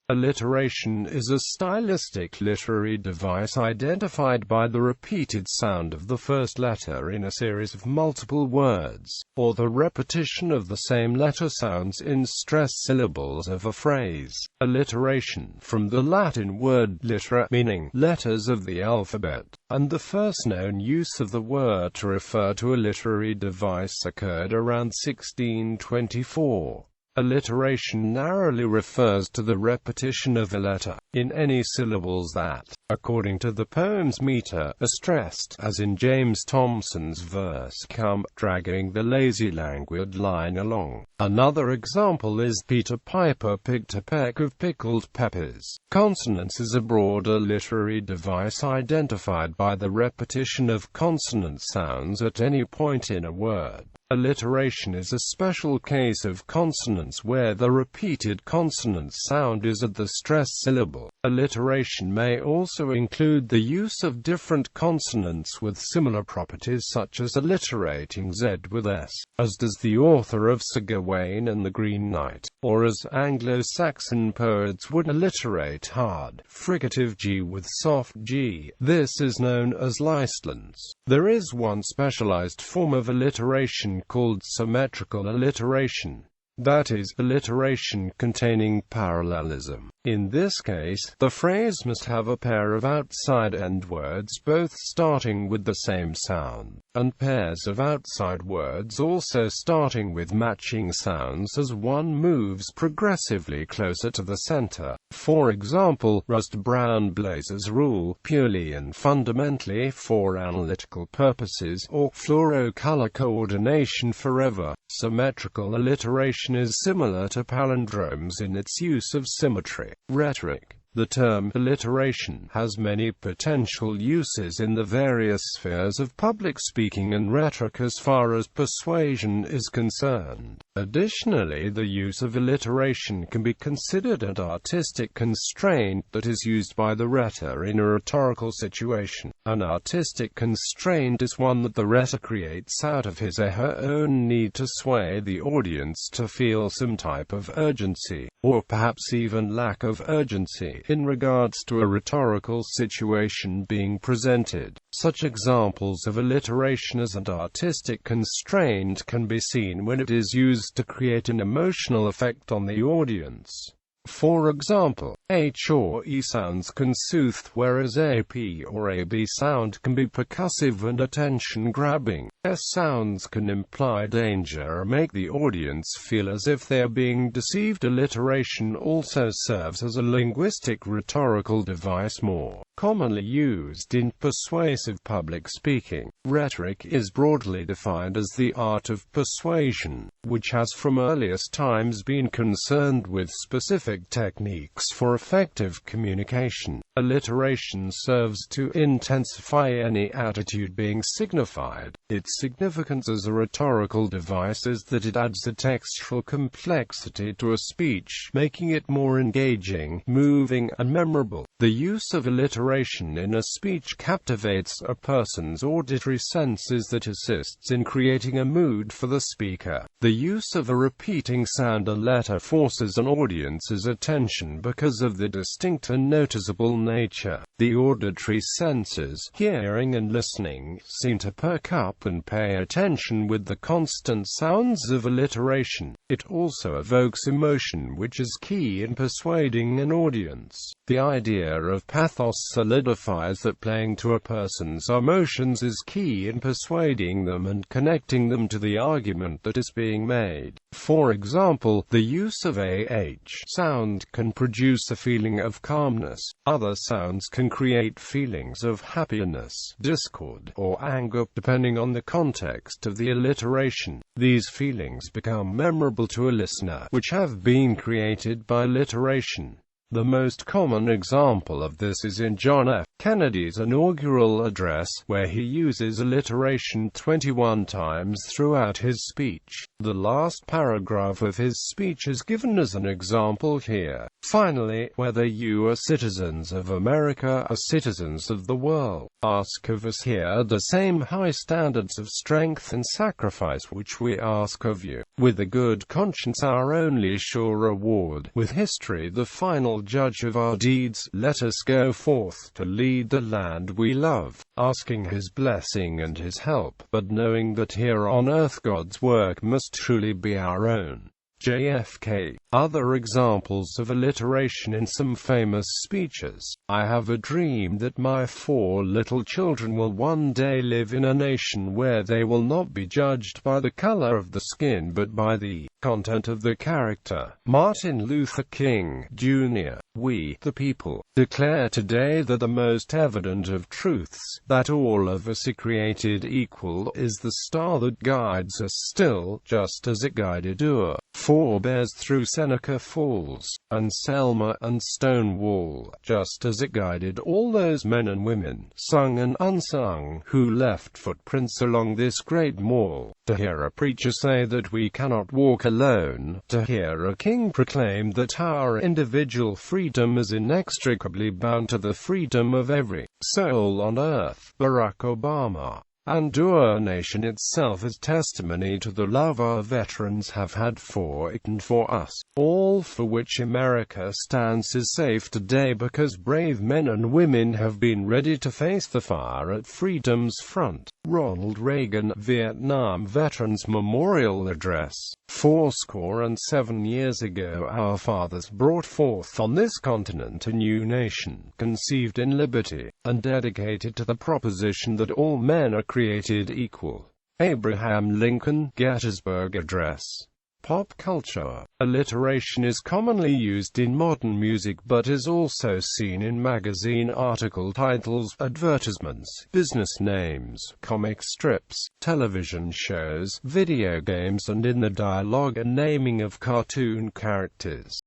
Alliteration is a stylistic literary device identified by the repeated sound of the first letter in a series of multiple words, or the repetition of the same letter sounds in stressed syllables of a phrase. Alliteration, from the Latin word litera, meaning letters of the alphabet, and the first known use of the word to refer to a literary device occurred around 1624. Alliteration narrowly refers to the repetition of a letter in any syllables that, according to the poem's meter, are stressed, as in James Thomson's verse "Come, dragging the lazy languid line along." Another example is Peter Piper picked a peck of pickled peppers. Consonance is a broader literary device identified by the repetition of consonant sounds at any point in a word. Alliteration is a special case of consonance where the repeated consonant sound is at the stressed syllable. Alliteration may also include the use of different consonants with similar properties, such as alliterating Z with S, as does the author of Sir Gawain and the Green Knight, or as Anglo-Saxon poets would alliterate hard, fricative G with soft G. This is known as listlance. There is one specialized form of alliteration called symmetrical alliteration. That is, alliteration containing parallelism. In this case, the phrase must have a pair of outside end words both starting with the same sound, and pairs of outside words also starting with matching sounds as one moves progressively closer to the center. For example, rust-brown blazers rule, purely and fundamentally for analytical purposes, or fluoro-color coordination forever. Symmetrical alliteration is similar to palindromes in its use of symmetry. Rhetoric. The term alliteration has many potential uses in the various spheres of public speaking and rhetoric as far as persuasion is concerned. Additionally, the use of alliteration can be considered an artistic constraint that is used by the rhetor in a rhetorical situation. An artistic constraint is one that the rhetor creates out of his or her own need to sway the audience to feel some type of urgency, or perhaps even lack of urgency, in regards to a rhetorical situation being presented. Such examples of alliteration as an artistic constraint can be seen when it is used to create an emotional effect on the audience. For example, H or E sounds can soothe, whereas a P or a B sound can be percussive and attention-grabbing. S sounds can imply danger or make the audience feel as if they are being deceived. Alliteration also serves as a linguistic rhetorical device more commonly used in persuasive public speaking. Rhetoric is broadly defined as the art of persuasion, which has from earliest times been concerned with specific techniques for effective communication. Alliteration serves to intensify any attitude being signified. Its significance as a rhetorical device is that it adds a textual complexity to a speech, making it more engaging, moving, and memorable. The use of alliteration in a speech captivates a person's auditory senses that assists in creating a mood for the speaker. The use of a repeating sound or letter forces an audience's attention because of the distinct and noticeable nature. The auditory senses, hearing and listening, seem to perk up and pay attention with the constant sounds of alliteration. It also evokes emotion, which is key in persuading an audience. The idea of pathos solidifies that playing to a person's emotions is key in persuading them and connecting them to the argument that is being made. For example, the use of a H sound can produce a feeling of calmness. Other sounds can create feelings of happiness, discord, or anger, depending on the context of the alliteration. These feelings become memorable to a listener, which have been created by alliteration. The most common example of this is in John F. Kennedy's inaugural address, where he uses alliteration 21 times throughout his speech. The last paragraph of his speech is given as an example here. Finally, whether you are citizens of America or citizens of the world, ask of us here the same high standards of strength and sacrifice which we ask of you, with a good conscience our only sure reward, with history the final judge of our deeds. Let us go forth to lead the land we love, asking his blessing and his help, but knowing that here on earth God's work must truly be our own. JFK. Other examples of alliteration in some famous speeches. I have a dream that my 4 little children will one day live in a nation where they will not be judged by the color of the skin but by the content of the character. Martin Luther King, Jr. We, the people, declare today that the most evident of truths, that all of us are created equal, is the star that guides us still, just as it guided our forebears through Seneca Falls, and Selma and Stonewall, just as it guided all those men and women, sung and unsung, who left footprints along this great mall. To hear a preacher say that we cannot walk alone, to hear a king proclaim that our individual freedom is inextricably bound to the freedom of every soul on earth, Barack Obama, and our nation itself is testimony to the love our veterans have had for it and for us. All for which America stands is safe today because brave men and women have been ready to face the fire at freedom's front. Ronald Reagan, Vietnam Veterans Memorial Address. 7 years ago our fathers brought forth on this continent a new nation, conceived in liberty, and dedicated to the proposition that all men are created equal. Abraham Lincoln, Gettysburg Address. Pop culture. Alliteration is commonly used in modern music but is also seen in magazine article titles, advertisements, business names, comic strips, television shows, video games, and in the dialogue and naming of cartoon characters.